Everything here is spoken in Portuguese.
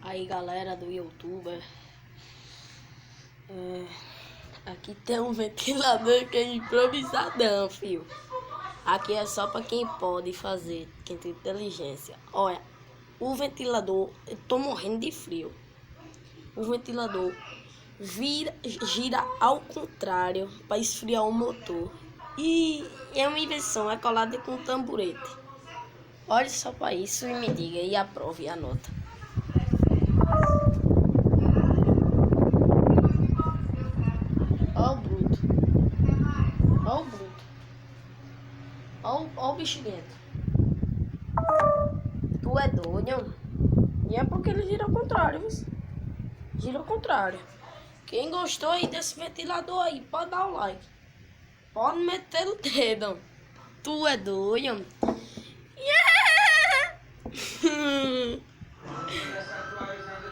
Aí galera do YouTube, aqui tem um ventilador que é improvisadão, fio. Aqui é só pra quem pode fazer, quem tem inteligência. Olha, o ventilador, eu tô morrendo de frio. O ventilador gira ao contrário para esfriar o motor. E é uma invenção, é colada com um tamborete. Olhe só para isso e me diga, e aprove a nota. Ó o bruto. Ó o bruto. Ó o bicho dentro. Tu é doido? E é porque ele gira ao contrário, viu? Gira ao contrário. Quem gostou aí desse ventilador aí, pode dar o like. Pode meter o dedo. Tu é doido? Yeah!